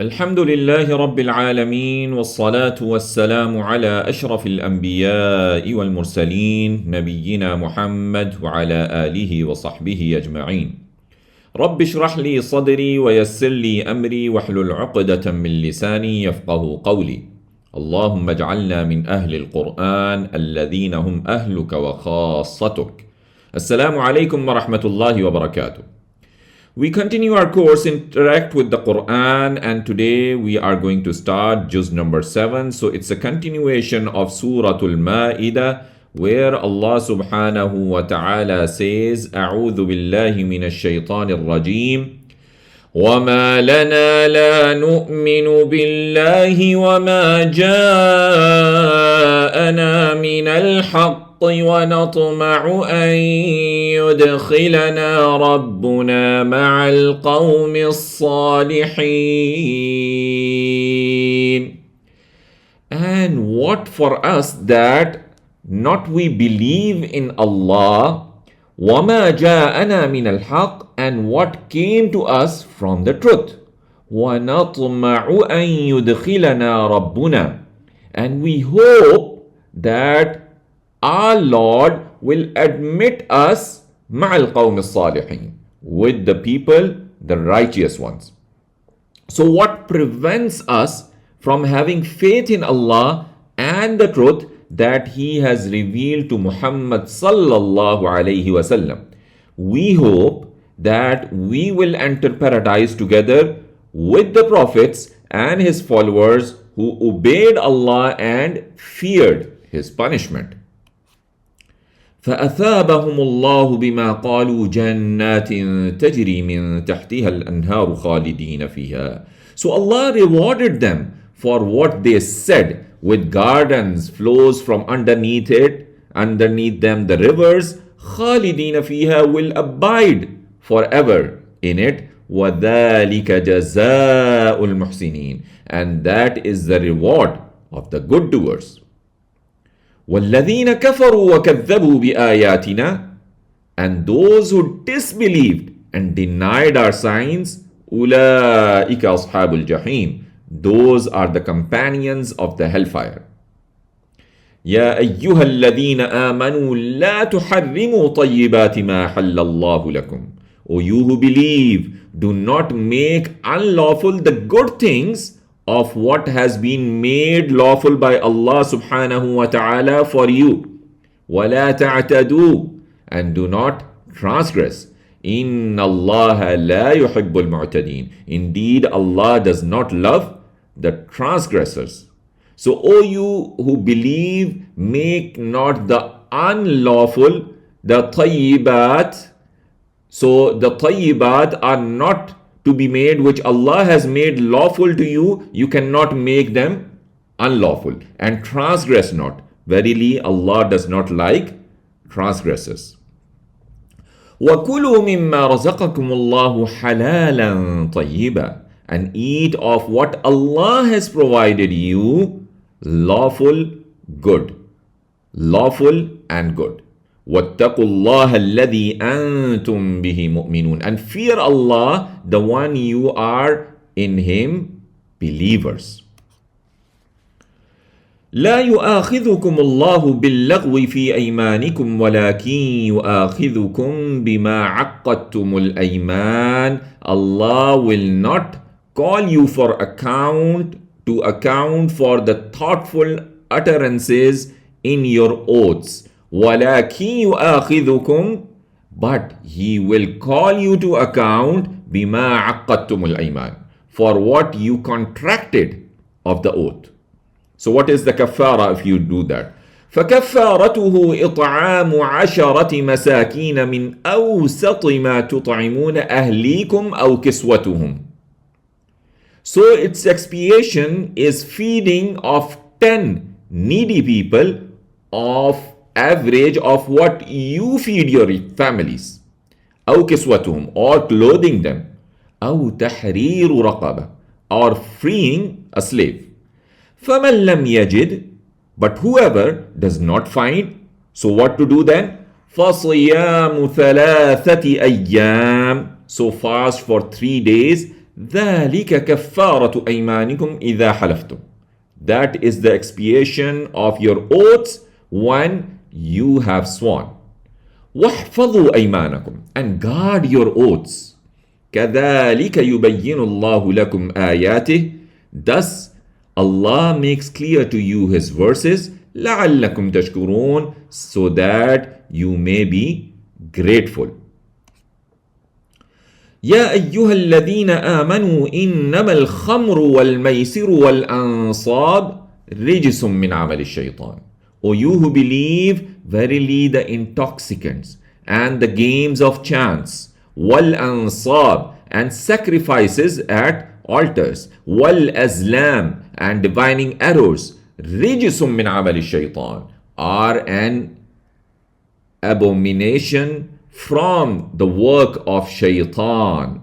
الحمد لله رب العالمين والصلاة والسلام على أشرف الأنبياء والمرسلين نبينا محمد وعلى آله وصحبه أجمعين. رب اشرح لي صدري ويسر لي أمري واحلل عقدة من لساني يفقه قولي. اللهم اجعلنا من أهل القرآن الذين هم أهلك وخاصتك. السلام عليكم ورحمة الله وبركاته. We continue our course Interact with the Quran, and today we are going to start juz number 7. So it's a continuation of Surah Al-Ma'idah, where Allah subhanahu wa ta'ala says, أعوذ بالله من الشيطان الرجيم وما لنا لا نؤمن بالله وما جاءنا من الحق ونطمع أن يدخلنا ربنا مع القوم الصالحين. And what for us that not we believe in Allah, وَمَا جَاءَنَا مِنَ الْحَقِّ, and what came to us from the truth. وَنَطْمَعُ أَن يُدْخِلَنَا رَبُّنَا, and we hope that our Lord will admit us مَعَ الْقَوْمِ الصَّالِحِينَ, with the people, the righteous ones. So what prevents us from having faith in Allah and the truth that He has revealed to Muhammad sallallahu alayhi wasallam? We hope that we will enter paradise together with the prophets and his followers who obeyed Allah and feared His punishment. فأثابهم الله بما قالوا جنات تجري من تحتها الأنهار خالدين فيها. So Allah rewarded them for what they said, with gardens flows from underneath them the rivers. خالدين فيها, will abide forever in it. وذلك جزاء المحسنين, and that is the reward of the good doers. وَالَّذِينَ كَفَرُوا وَكَذَّبُوا بِآيَاتِنَا, and those who disbelieved and denied our signs, أُولَٰئِكَ أَصْحَابُ الْجَحِيمِ, those are the companions of the hellfire. يَا أَيُّهَا الَّذِينَ آمَنُوا لَا تُحَرِّمُوا طَيِّبَاتِ مَا حَلَّ اللَّهُ لَكُمْ. O you who believe, do not make unlawful the good things of what has been made lawful by Allah subhanahu wa ta'ala for you. وَلَا تَعْتَدُوا, and do not transgress. إِنَّ اللَّهَ لَا يُحِبُّ الْمُعْتَدِينَ, indeed Allah does not love the transgressors. So, O you who believe, make not the unlawful the tayyibat. So the tayyibat are not to be made which Allah has made lawful to you. You cannot make them unlawful. And transgress not. Verily Allah does not like transgressors. وَكُلُوا مِمَّا رَزَقَكُمُ اللَّهُ حَلَالًا طَيِّبًا, and eat of what Allah has provided you, lawful, good. Lawful and good. وَاتَّقُوا اللَّهَ الَّذِي أَنْتُمْ بِهِ مُؤْمِنُونَ, and fear Allah, the one you are in Him believers. لا يؤاخذكم الله باللغو في أيمانكم ولكن يؤاخذكم بما عقدتم الأيمان. Allah will not call you for account to account for the thoughtful utterances in your oaths. ولكن يؤاخذكم, but He will call you to account بما عقدتم الأيمان, for what you contracted of the oath. So what is the kafara if you do that? فكفارته إطعام عشرة مساكين من أوسط ما تطعمون أهليكم أو كسوتهم. So its expiation is feeding of 10 needy people of average of what you feed your families. أو كسوتهم, or clothing them. أو تحرير رقبة, or freeing a slave. فَمَنْ لَمْ يَجِدْ, but whoever does not find, so what to do then? فَصِيَامُ ثَلَاثَةِ أَيَّامٍ, so fast for 3 days. ذلك كفارة أيمانكم إذا حلفتم. That is the expiation of your oaths when you have sworn. واحفظوا أيمانكم, and guard your oaths. كذلك يبين الله لكم آياته. Thus Allah makes clear to you his verses. لعلكم تشكرون, so that you may be grateful. يا أيها الذين آمنوا إنما الخمر والميسر والأنصاب رجس من عمل الشيطان. O you who believe, verily the intoxicants and the games of chance, والأنصاب and sacrifices at altars, والأزلام and divining arrows, رجس من عمل الشيطان, are an abomination from the work of shaitan.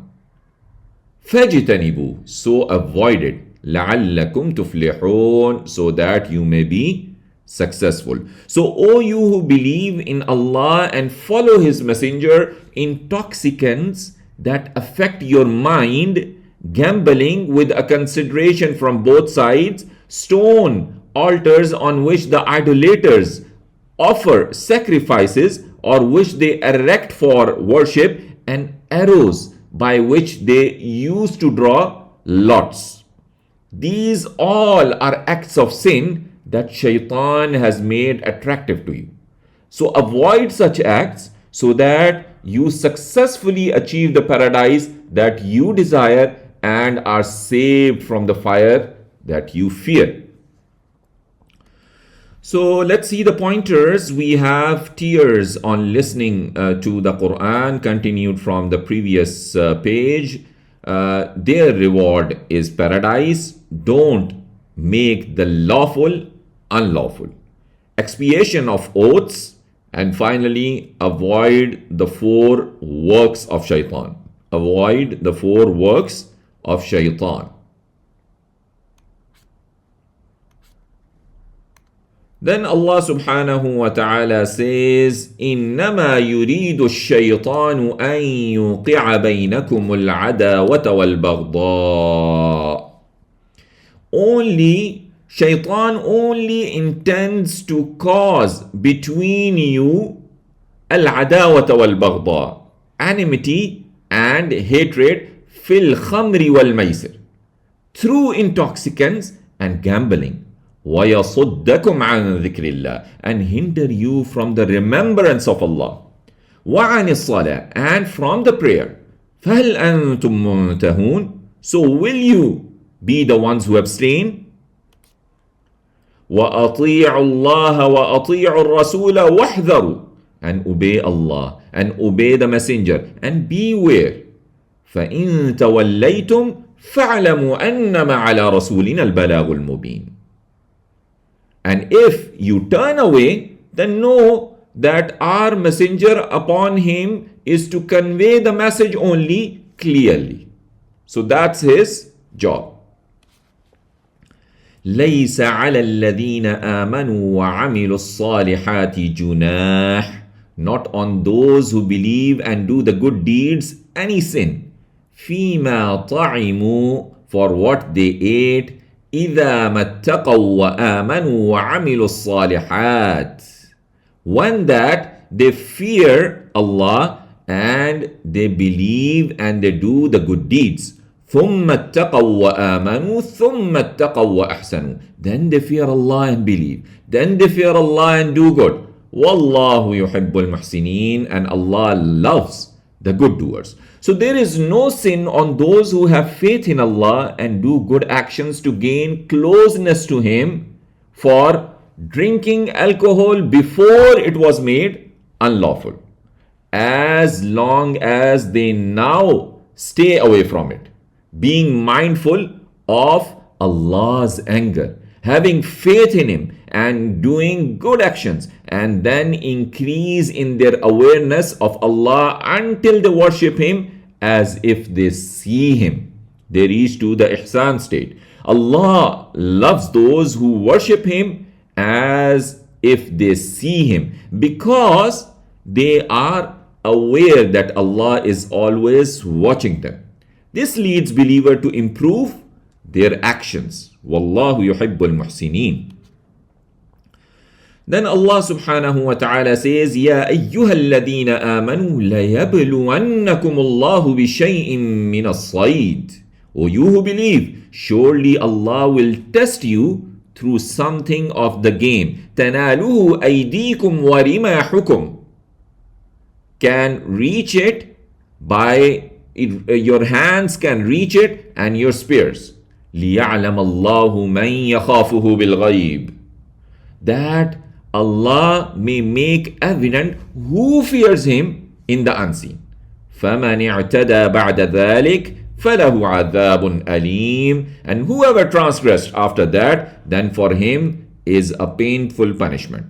فاجتنبوا, so avoid it. لعلكم تفلحون, so that you may be successful. So, O you who believe in Allah and follow his messenger, intoxicants that affect your mind, gambling with a consideration from both sides, stone altars on which the idolaters offer sacrifices or which they erect for worship, and arrows by which they used to draw lots. These all are acts of sin that shaitan has made attractive to you. So avoid such acts so that you successfully achieve the paradise that you desire and are saved from the fire that you fear. So let's see the pointers. We have tears on listening to the Quran, continued from the previous page. Their reward is paradise. Don't make the lawful unlawful. Expiation of oaths. And finally, avoid the 4 works of shaitan. Avoid the 4 works of shaitan. Then Allah subhanahu wa ta'ala says, إِنَّمَا يُرِيدُ الشَّيْطَانُ أَن يُوقِعَ بَيْنَكُمُ الْعَدَاوَةَ وَالْبَغْضَاءَ. Shaitan only intends to cause between you al-adawata wal-baghdha, enmity and hatred, fil khamri wal-maisir, through intoxicants and gambling. وَيَصُدَّكُمْ عَنْ ذِكْرِ اللَّهِ, and hinder you from the remembrance of Allah. وَعَنِ الصَّلَاةِ, and from the prayer. فَهَلْ أَنْتُمْ مُنْتَهُونَ, so will you be the ones who abstain? وَأَطِيعُوا اللَّهَ وَأَطِيعُوا الرَّسُولَ وَاحْذَرُوا, and obey Allah and obey the messenger and beware. فَإِن تَوَلَّيْتُمْ فَاعْلَمُوا أَنَّمَا عَلَى رَسُولِنَا الْبَلَاغُ الْمُبِينُ. And if you turn away, then know that our messenger upon him is to convey the message only clearly. So that's his job. ليس على الذين آمنوا وعملوا الصالحات جناح, not on those who believe and do the good deeds any sin, فيما طعموا, for what they ate, إذا ما اتقوا وآمنوا وعملوا الصالحات, when that they fear Allah and they believe and they do the good deeds. ثم اتقوا وآمنوا ثم اتقوا وأحسنوا, then they fear Allah and believe, then they fear Allah and do good. والله يحب المحسنين, and Allah loves the good doers. So there is no sin on those who have faith in Allah and do good actions to gain closeness to Him, for drinking alcohol before it was made unlawful, as long as they now stay away from it, being mindful of Allah's anger, having faith in Him and doing good actions, and then increase in their awareness of Allah until they worship Him as if they see Him. They reach to the ihsan state. Allah loves those who worship Him as if they see Him, because they are aware that Allah is always watching them. This leads believer to improve their actions. Wallahu yuhibbul muhsinin. Then Allah subhanahu wa ta'ala says, يَا أَيُّهَا الَّذِينَ آمَنُوا لَيَبْلُوَنَّكُمُ اللَّهُ بِشَيْءٍ مِّنَ الصَّيْدِ. O you who believe, surely Allah will test you through something of the game. تَنَالُهُ أَيْدِيكُمْ وَرِمَاحُكُمْ. Can reach it by your hands can reach it and your spears. لِيَعْلَمَ اللَّهُ مَنْ يَخَافُهُ بِالْغَيْبِ. That Allah may make evident who fears Him in the unseen. فَمَنِ اعْتَدَى بَعْدَ ذَلِكَ فَلَهُ عَذَابٌ أَلِيمٌ. And whoever transgressed after that, then for him is a painful punishment.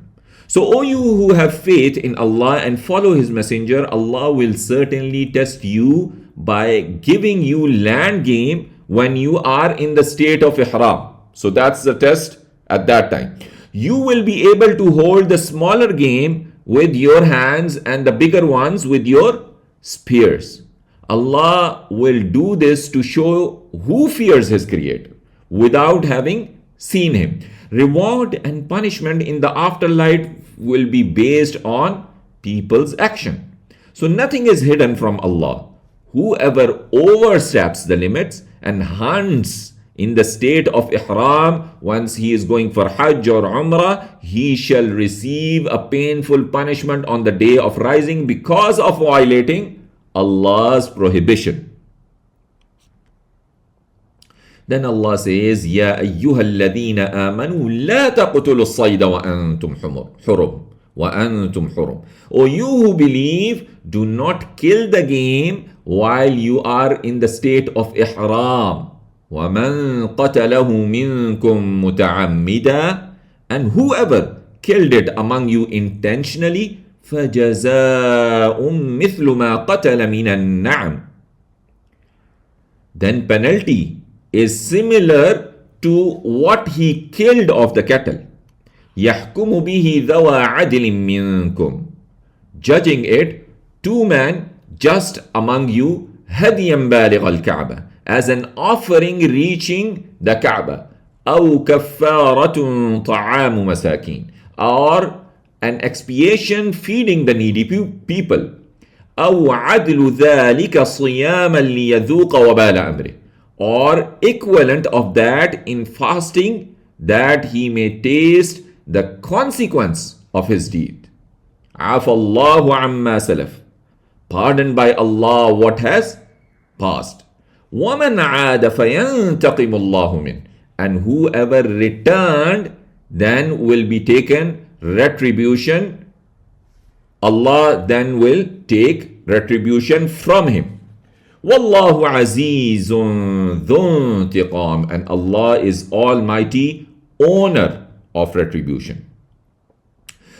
So, O you who have faith in Allah and follow His messenger, Allah will certainly test you by giving you land game when you are in the state of ihram. So that's the test at that time. You will be able to hold the smaller game with your hands and the bigger ones with your spears. Allah will do this to show who fears His Creator without having seen Him. Reward and punishment in the afterlife will be based on people's action. So nothing is hidden from Allah. Whoever oversteps the limits and hunts in the state of ihram, once he is going for Hajj or Umrah, he shall receive a painful punishment on the day of rising because of violating Allah's prohibition. Then Allah says, يَا أَيُّهَا الَّذِينَ آمَنُوا لَا تَقْتُلُوا الصَّيْدَ وَأَنْتُمْ حُرُمٌ. O you who believe, do not kill the game while you are in the state of ihram. وَمَنْ قَتَلَهُ مِنْكُمْ مُتَعَمِّدًا. And whoever killed it among you intentionally, فَجَزَاءٌ مِثْلُ مَا قَتَلَ مِنَ النَّعَمِ. Then penalty is similar to what he killed of the cattle. يَحْكُمُ بِهِ ذَوَى عَدْلٍ مِّنْكُمْ. Judging it, 2 men just among you, هَدْيًا بَالِغَ الْكَعْبَةِ, as an offering reaching the Kaaba. أَوْ كَفَّارَةٌ طَعَامُ مَسَاكِينَ, or an expiation feeding the needy people. أَوْ عَدْلُ ذَلِكَ صِيَامًا لِيَذُوقَ وَبَالَ أَمْرِهِ, or equivalent of that in fasting, that he may taste the consequence of his deed. عَفَى اللَّهُ عَمَّا سَلَفَ. Pardoned by Allah what has passed. وَمَنْ عَادَ فَيَنْتَقِمُ اللَّهُ مِنْهُ. And whoever returned, then will be taken retribution. Allah then will take retribution from him. وَاللَّهُ عَزِيزٌ ذُو انْتِقَامٍ. And Allah is Almighty, owner of retribution.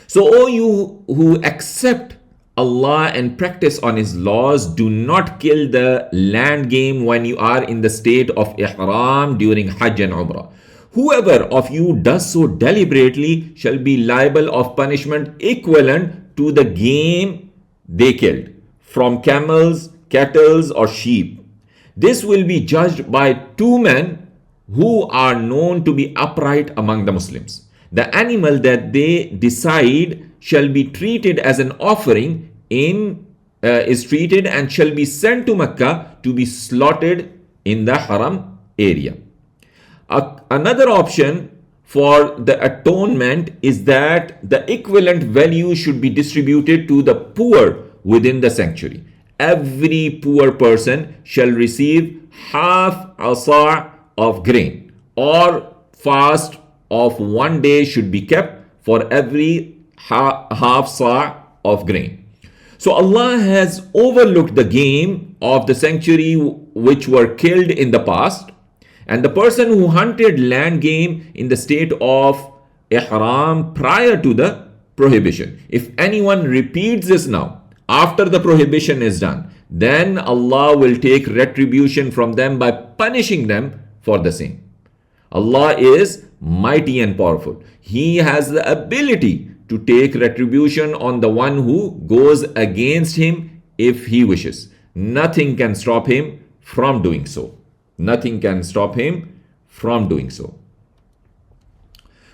So, O you who accept Allah and practice on His laws, do not kill the land game when you are in the state of ihram during Hajj and Umrah. Whoever of you does so deliberately shall be liable of punishment equivalent to the game they killed, from camels, cattle, or sheep. This will be judged by 2 men who are known to be upright among the Muslims. The animal that they decide shall be treated as an offering is treated and shall be sent to Mecca to be slaughtered in the Haram area. Another option for the atonement is that the equivalent value should be distributed to the poor within the sanctuary. Every poor person shall receive half a sa' of grain, or fast of 1 day should be kept for every half sa' of grain. So Allah has overlooked the game of the sanctuary which were killed in the past, and the person who hunted land game in the state of ihram prior to the prohibition. If anyone repeats this now, after the prohibition is done, then Allah will take retribution from them by punishing them for the same. Allah is mighty and powerful. He has the ability to take retribution on the one who goes against Him if he wishes. Nothing can stop Him from doing so. Nothing can stop him from doing so.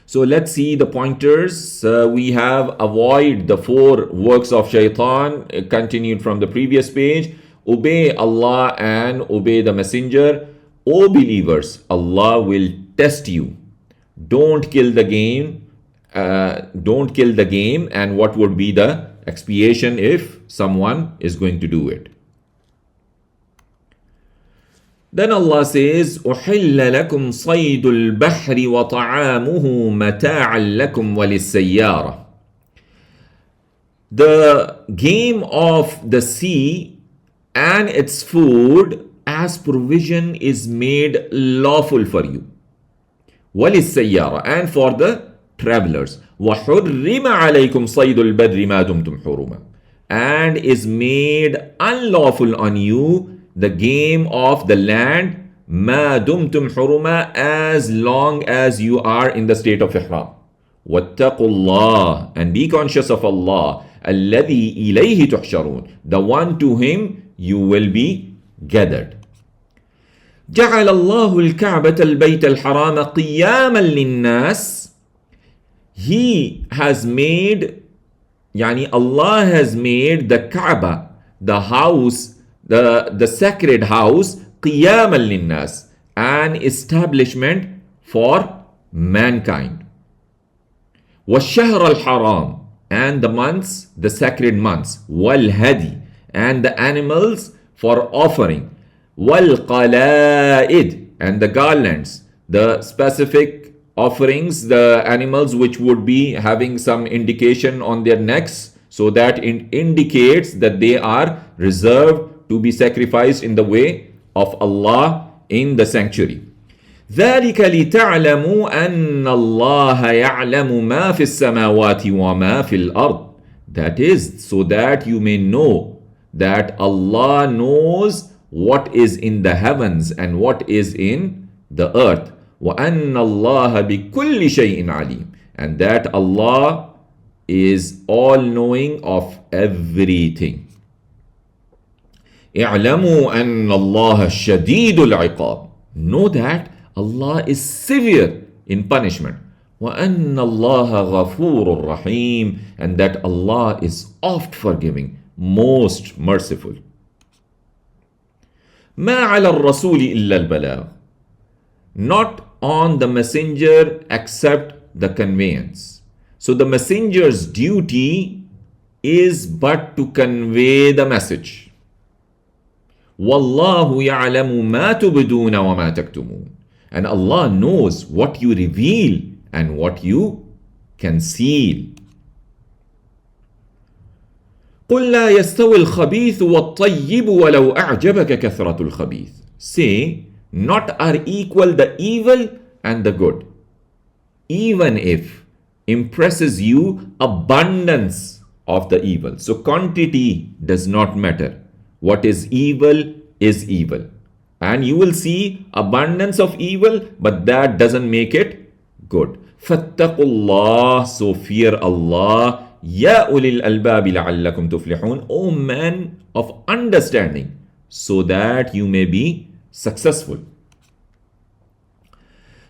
So let's see the pointers. We have avoid the 4 works of shaitan, continued from the previous page. Obey Allah and obey the messenger. O believers, Allah will test you. Don't kill the game. Don't kill the game. And what would be the expiation if someone is going to do it? Then Allah says, أُحِلَّ لَكُمْ صَيْدُ الْبَحْرِ وَطَعَامُهُ مَتَاعًا لَكُمْ وَلِلسَّيَّارَةِ. The game of the sea and its food as provision is made lawful for you. وَلِلسَّيَّارَةِ, and for the travelers. وَحُرِّمَ عَلَيْكُمْ صَيْدُ الْبَرِّ مَا دُمْتُمْ حُرُمًا, and is made unlawful on you the game of the land, ma dumtum huruma, as long as you are in the state of ihram. Wattaqullah, and be conscious of Allah, alladhi ilayhi tuhsharun, the one to him you will be gathered. جعل الله الكعبة البيت الحرام قياما للناس. He has made, Allah has made the Kaaba, the house, the sacred house, قياما للناس, an establishment for mankind. والشهر الحرام, and the months, the sacred months. والهدي, and the animals for offering. والقلائد, and the garlands, the specific offerings, the animals which would be having some indication on their necks, so that it indicates that they are reserved to be sacrificed in the way of Allah in the sanctuary. ذلك لتعلموا أن الله يعلم ما في السماوات وما في الأرض. That is, so that you may know that Allah knows what is in the heavens and what is in the earth. وأن الله بكل شيء عليم, and that Allah is all knowing of everything. اعلموا أن الله شديد العقاب. Know that Allah is severe in punishment. وأن الله غفور رحيم, and that Allah is oft forgiving, most merciful. ما على الرسول إلا البلاغ. Not on the messenger except the conveyance. So the messenger's duty is but to convey the message. وَاللَّهُ يَعْلَمُ مَا تُبْدُونَ وَمَا تَكْتُمُونَ, and Allah knows what you reveal and what you conceal. قُلْ لَا يَسْتَوِي الْخَبِيثُ وَالطَّيِّبُ وَلَوْ أَعْجَبَكَ كَثْرَةُ الْخَبِيثِ. Say, not are equal the evil and the good, even if impresses you abundance of the evil. So quantity does not matter. What is evil is evil. And you will see abundance of evil, but that doesn't make it good. فَاتَّقُوا اللَّهِ, so fear Allah. يَا أُولِي الْأَلْبَابِ لَعَلَّكُمْ تُفْلِحُونَ, O men of understanding, so that you may be successful.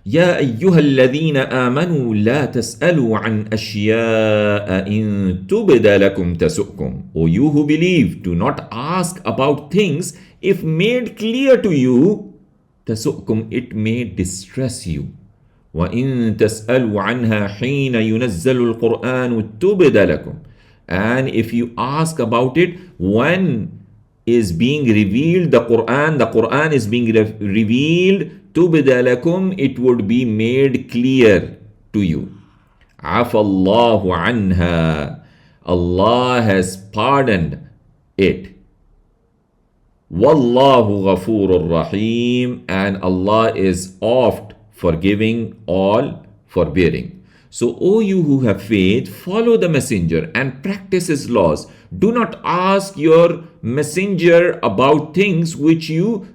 يا أيها الذين آمنوا لا تسألوا عن أشياء إن تبد لكم تسؤكم. O you who believe, do not ask about things if made clear to you, تسؤكم, it may distress you. وإن تسألوا عنها حين ينزل القرآن تبد لكم. And if you ask about it when is being revealed the Quran is being revealed, تُبْدَ لَكُمْ, it would be made clear to you. عَفَى اللَّهُ عَنْهَا, Allah has pardoned it. وَاللَّهُ غَفُورٌ رَحِيمٌ, and Allah is oft forgiving, all forbearing. So, O you who have faith, follow the messenger and practice his laws. Do not ask your messenger about things which you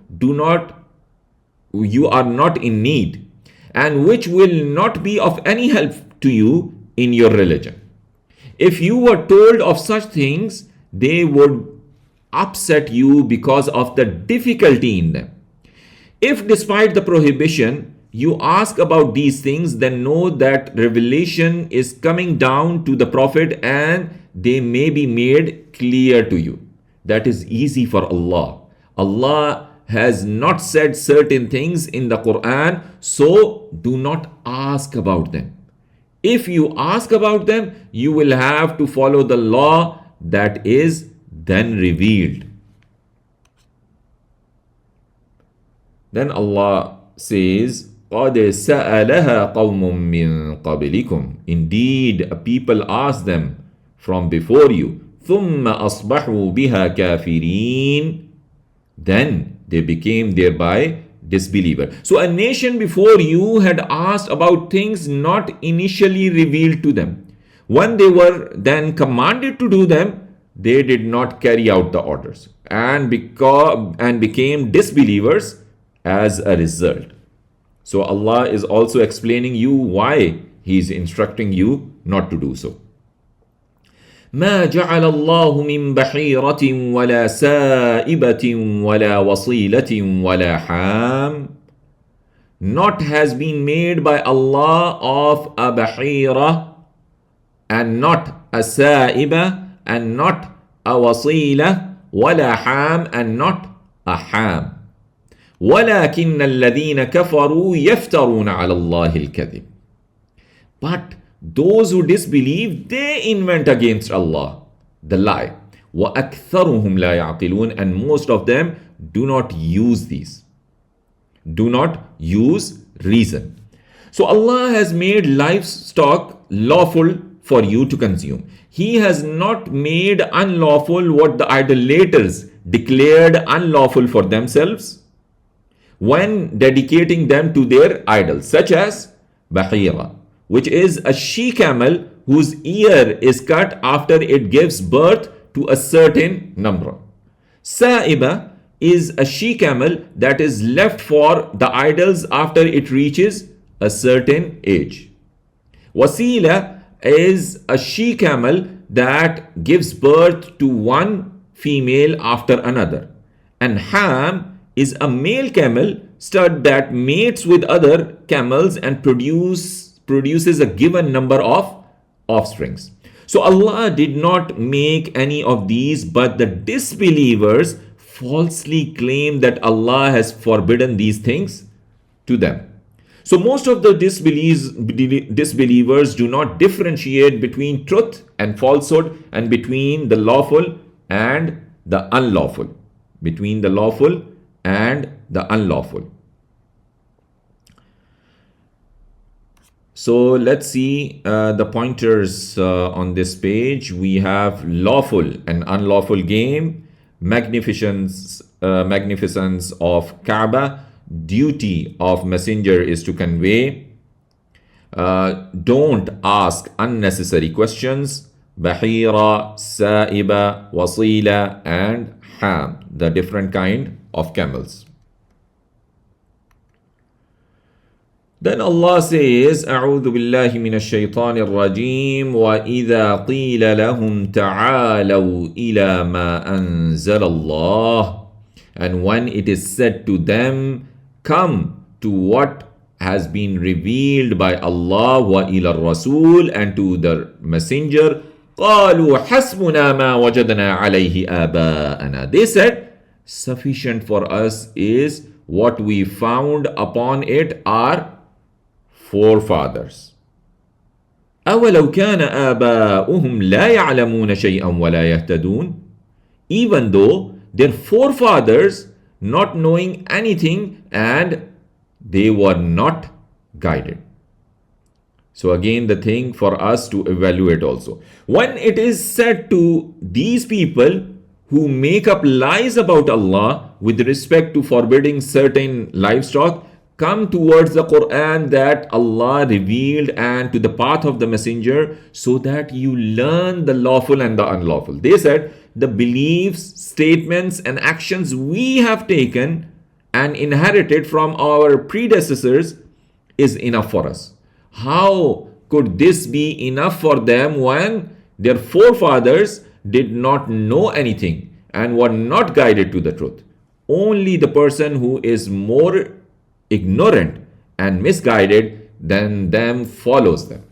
are not in need, and which will not be of any help to you in your religion. If you were told of such things, they would upset you because of the difficulty in them. If despite the prohibition you ask about these things, then know that revelation is coming down to the Prophet and they may be made clear to you. That is easy for Allah. Allah has not said certain things in the Quran, so do not ask about them. If you ask about them, you will have to follow the law that is then revealed. Then Allah says, قَدْ سَأَلَهَا قَوْمٌ مِّن قَبْلِكُمْ. Indeed, a people asked them from before you. ثُمَّ أَصْبَحُوا بِهَا كَافِرِينَ. Then they became thereby disbeliever. So a nation before you had asked about things not initially revealed to them. When they were then commanded to do them, they did not carry out the orders and became disbelievers as a result. So Allah is also explaining you why He is instructing you not to do so. ما جعل الله من بحيرة ولا سائبة ولا وصيلة ولا حام. Not has been made by Allah of a bahira and not a sa'iba and not a wasila ولا ham and not a ham. ولكن الذين كفروا يفترون على الله الكذب. But those who disbelieve, they invent against Allah the lie. وَأَكْثَرُهُمْ لَا يَعْقِلُونَ. And most of them do not use these. Do not use reason. So Allah has made livestock lawful for you to consume. He has not made unlawful what the idolaters declared unlawful for themselves when dedicating them to their idols, such as Bahira, which is a she-camel whose ear is cut after it gives birth to a certain number. Sa'iba is a she-camel that is left for the idols after it reaches a certain age. Wasila is a she-camel that gives birth to one female after another. And Ham is a male camel stud that mates with other camels and produces a given number of offsprings. So Allah did not make any of these, but the disbelievers falsely claim that Allah has forbidden these things to them. So most of the disbelievers do not differentiate between truth and falsehood and between the lawful and the unlawful. Between the lawful and the unlawful. So let's see the pointers on this page. We have lawful and unlawful game, magnificence of Kaaba, duty of messenger is to convey, don't ask unnecessary questions, Bahira, Sa'iba, Wasila and Ham, the different kind of camels. Then Allah says, أعوذ بالله من الشيطان الرجيم وإذا قيل لهم تعالوا إلى ما أنزل الله. And when it is said to them, come to what has been revealed by Allah وإلى الرسول and to the messenger, قالوا حسبنا ما وجدنا عليه آباءنا. They said, sufficient for us is what we found upon it our forefathers. أولو كان آباؤهم لا يعلمون شيئا ولا يهتدون. Even though their forefathers not knowing anything and they were not guided. So again the thing for us to evaluate also. When it is said to these people who make up lies about Allah with respect to forbidding certain livestock, come towards the Quran that Allah revealed and to the path of the messenger so that you learn the lawful and the unlawful. They said the beliefs, statements and actions we have taken and inherited from our predecessors is enough for us. How could this be enough for them when their forefathers did not know anything and were not guided to the truth. Only the person who is more ignorant and misguided than them follows them.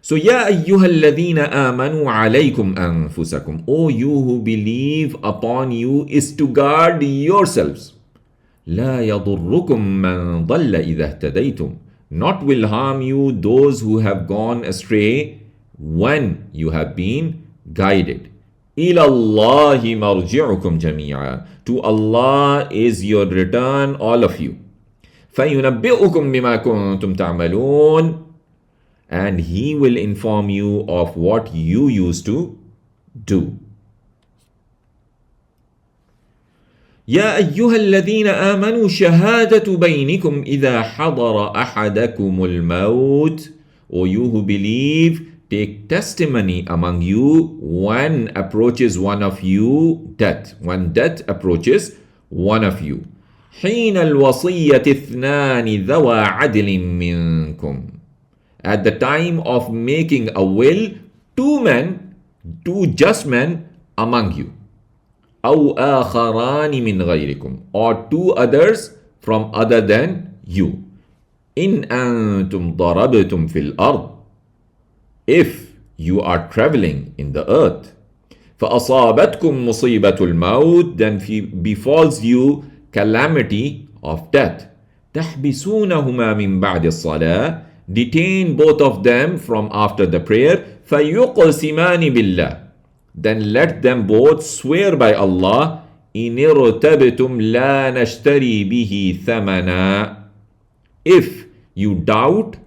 So, Ya ayyuhalladhina amanu alaykum anfusakum. O you who believe, upon you is to guard yourselves. لا يضركم من ضل إذا اهتديتم. Not will harm you those who have gone astray when you have been guided. إلى الله مرجعكم جميعا. To Allah is your return, all of you. فينبئكم بما كنتم تعملون. And He will inform you of what you used to do. يا أيها الذين آمنوا شهادة بينكم إذا حضر أحدكم الموت. O you who believe, take testimony among you when approaches one of you death. When death approaches one of you. حين الوصية اثنان ذوى عدل منكم. At the time of making a will, two just men among you. أو آخران من غيركم. Or two others from other than you. إن أنتم ضربتم في الأرض. If you are traveling in the earth. فأصابتكم مصيبة الموت. Then befalls you calamity of death. تحبسونهما من بعد الصلاة. Detain both of them from after the prayer. فيقسمان بالله. Then let them both swear by Allah. إن ارتبتم لا نشتري به ثمنا. If you doubt,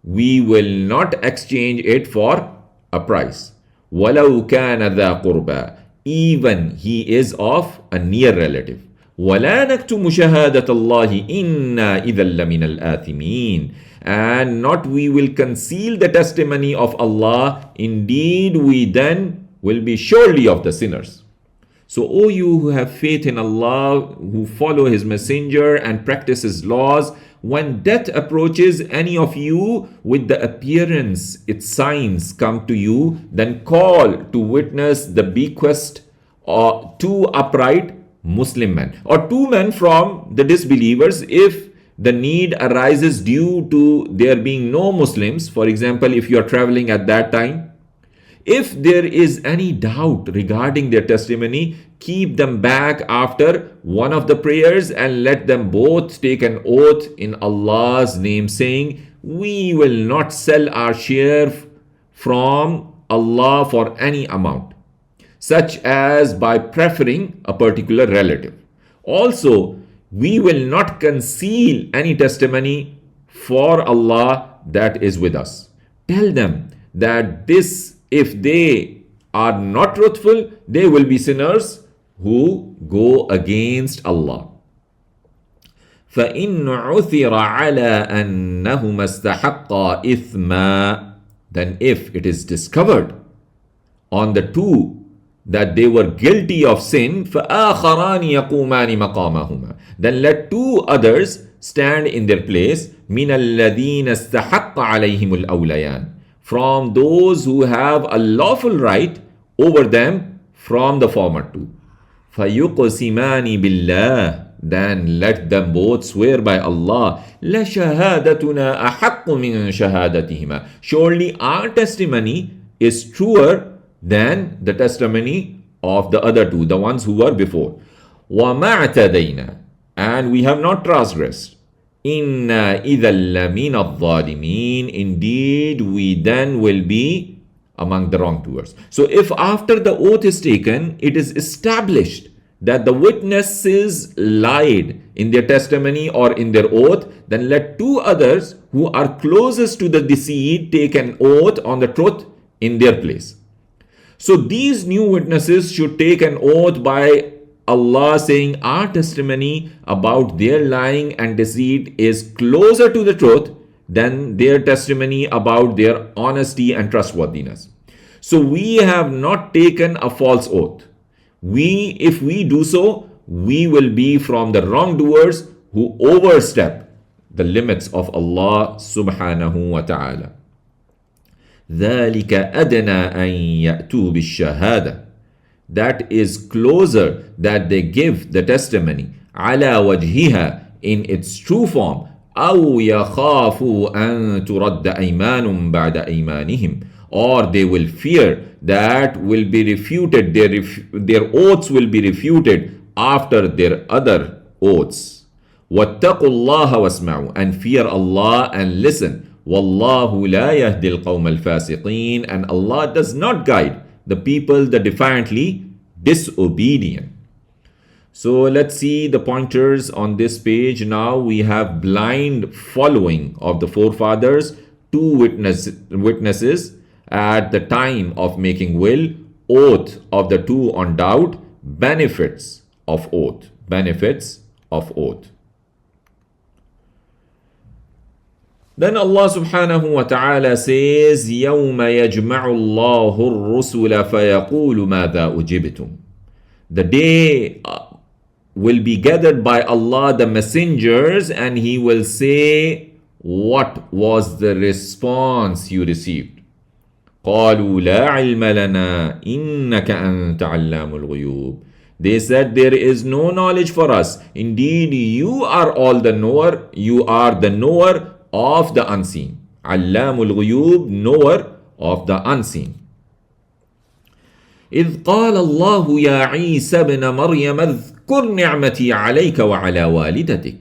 we will not exchange it for a price. ولو كان ذا قربى. Even he is of a near relative. ولا نكتم شهادة الله إنا إذا لمن الآثمين. And not we will conceal the testimony of Allah. Indeed, we then will be surely of the sinners. So, O you who have faith in Allah, who follow His messenger and practice His laws, when death approaches any of you with the appearance, its signs come to you, then call to witness the bequest of two upright Muslim men, or two men from the disbelievers, if the need arises due to there being no Muslims. For example, if you are traveling at that time, if there is any doubt regarding their testimony, keep them back after one of the prayers and let them both take an oath in Allah's name, saying, we will not sell our share from Allah for any amount, such as by preferring a particular relative. Also, we will not conceal any testimony for Allah that is with us. Tell them that this, if they are not truthful, they will be sinners who go against Allah. فَإِنْ عُثِرَ عَلَىٰ أَنَّهُمَا اسْتَحَقَّا إِثْمًا. Then if it is discovered on the two that they were guilty of sin, فَآخَرَانِ يَقُومَانِ مَقَامَهُمَا. Then let two others stand in their place. مِنَ الَّذِينَ اسْتَحَقَّ عَلَيْهِمُ الْأَوْلَيَانِ. From those who have a lawful right over them from the former two. فَيُقْسِمَانِ بِاللَّهِ. Then let them both swear by Allah. لَشَهَادَتُنَا أَحَقُّ مِنْ شَهَادَتِهِمَا. Surely our testimony is truer than the testimony of the other two, the ones who were before. وَمَا اعْتَدَيْنَا. And we have not transgressed. إِنَّا إِذَا لَمِنَ الظَّالِمِينَ. Indeed, we then will be among the wrongdoers. So if after the oath is taken, it is established that the witnesses lied in their testimony or in their oath, then let two others who are closest to the deceased take an oath on the truth in their place. So these new witnesses should take an oath by Allah, saying our testimony about their lying and deceit is closer to the truth than their testimony about their honesty and trustworthiness. So we have not taken a false oath. If we do so, we will be from the wrongdoers who overstep the limits of Allah subhanahu wa ta'ala. ذَلِكَ أَدْنَى أَن يَأْتُوا بِالشَّهَادَةِ. that is closer, that they give the testimony على وجهها, in its true form, أو يخافوا أن ترد أيمان بعد أيمانهم, or they will fear that will be refuted, their oaths will be refuted after their other oaths. واتقوا الله واسمعوا, and fear Allah and listen. والله لا يهدي القوم الفاسقين, and Allah does not guide the people, the defiantly disobedient. So let's see the pointers on this page. Now we have blind following of the forefathers, two witnesses at the time of making will, oath of the two on doubt, benefits of oath. Then Allah subhanahu wa ta'ala says, يَوْمَ يَجْمَعُ اللَّهُ الرُّسُلَ فَيَقُولُ مَاذَا أُجِبْتُمْ. The day will be gathered by Allah the messengers, and He will say, what was the response you received? قَالُوا لَا عِلْمَ لَنَا إِنَّكَ أَنْتَ عَلَّامُ الْغُيُوبِ. They said, there is no knowledge for us. Indeed, you are all the knower. You are the knower of the unseen. علام الغيوب, knower of the unseen. إذ قال الله يا عيسى ابن مريم اذكر نعمتي عليك وعلى والدتك.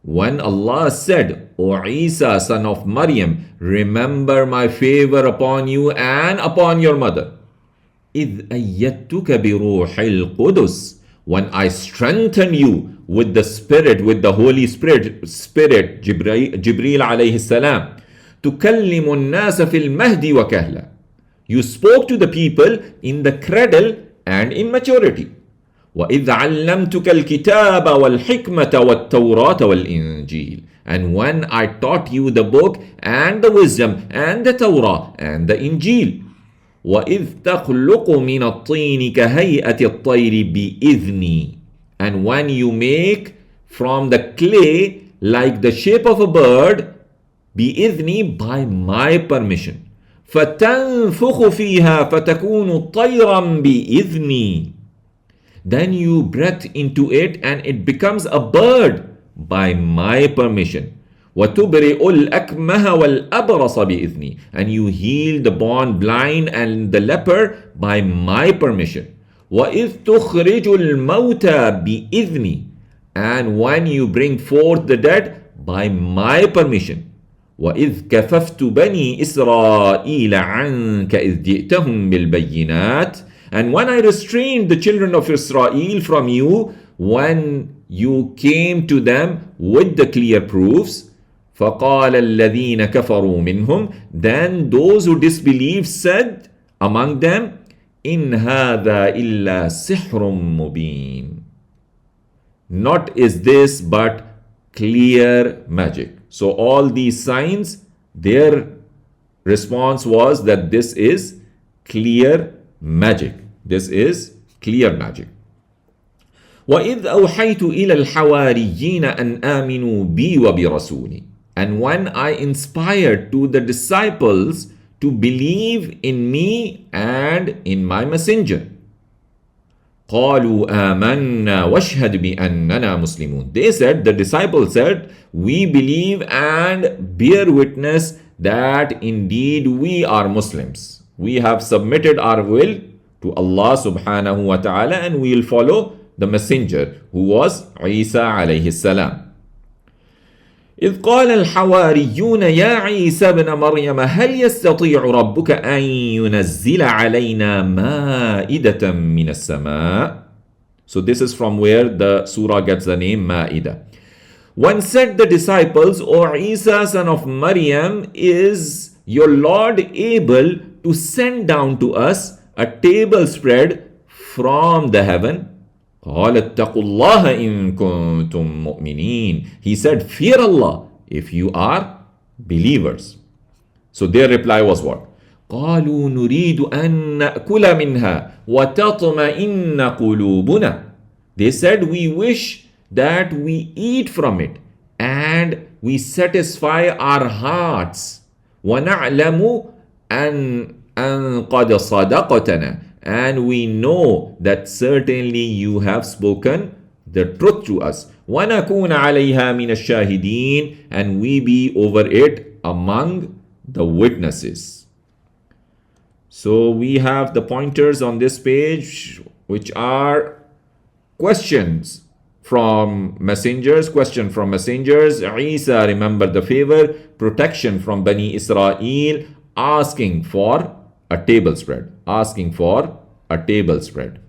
When Allah said, O Isa, son of Maryam, remember my favor upon you and upon your mother. إذ أيدتك بروح القدس. When I strengthen you with the Spirit, with the Holy Spirit, Jibreel alayhi salam, تكلم الناس في المهد وكهلا. You spoke to the people in the cradle and in maturity. وَإِذْ عَلَّمْتُكَ الْكِتَابَ وَالْحِكْمَةَ وَالتَّوْرَاةَ وَالْإِنْجِيلَ. And when I taught you the book and the wisdom and the Torah and the Injil. وَإِذْ تَخْلُقُ مِنَ الطِّينِ كَهَيْئَةِ الطَّيْرِ بِإِذْنِي. And when you make from the clay like the shape of a bird, بِإِذْنِي, by my permission. فَتَنْفُخُ فِيهَا فَتَكُونُ طَيْرًا بِإِذْنِي. Then you breathe into it and it becomes a bird by my permission. وَتُبْرِئُ الْأَكْمَهَ وَالْأَبْرَصَ بِإِذْنِي. And you heal the born blind and the leper by my permission. وَإِذْ تُخْرِجُ الْمَوْتَى بِإِذْنِي. And when you bring forth the dead by my permission. وَإِذْ كَفَفْتُ بَنِي إِسْرَائِيلَ عَنْكَ إِذْ جِئْتَهُمْ بِالْبَيِّنَاتِ. And when I restrained the children of Israel from you, when you came to them with the clear proofs, فَقَالَ الَّذِينَ كَفَرُوا مِنْهُمْ. Then those who disbelieved said among them, إِنْ هَذَا إِلَّا سِحْرٌ مُبِينٌ. Not is this but clear magic. So all these signs, their response was that this is clear magic. This is clear magic. وَإِذْ أَوْحَيْتُ إِلَى الْحَوَارِيِّينَ أَنْ آمِنُوا بِي وَبِرَسُولِي. And when I inspired to the disciples to believe in me and in my messenger. قَالُوا آمَنَّا وَاشْهَدْ بِأَنَّنَا مُسْلِمُونَ. They said, the disciples said, we believe and bear witness that indeed we are Muslims. We have submitted our will to Allah subhanahu wa ta'ala and we will follow the messenger who was Isa alayhi salam. إذ قال الحواريون يا عيسى ابن مريم هل يستطيع ربك أن ينزل علينا مائدة من السماء. So this is from where the surah gets the name Ma'idah. When said the disciples, O Isa son of Maryam, is your Lord able to send down to us a table spread from the heaven? قال اتقوا الله إن كنتم مؤمنين. He said, fear Allah if you are believers. So their reply was what? قالوا نريد أن نأكل منها وتطمئن قلوبنا. They said, we wish that we eat from it and we satisfy our hearts. وَنَعْلَمُ أَنْ قَدْ صَدَقْتَنَا. and we know that certainly you have spoken the truth to us. وَنَكُونَ عَلَيْهَا مِنَ الشَّاهِدِينَ, and we be over it among the witnesses. So we have the pointers on this page, which are questions from messengers. Question from messengers: Isa remember the favor, protection from Bani Israel, asking for a table spread. Asking for a table spread.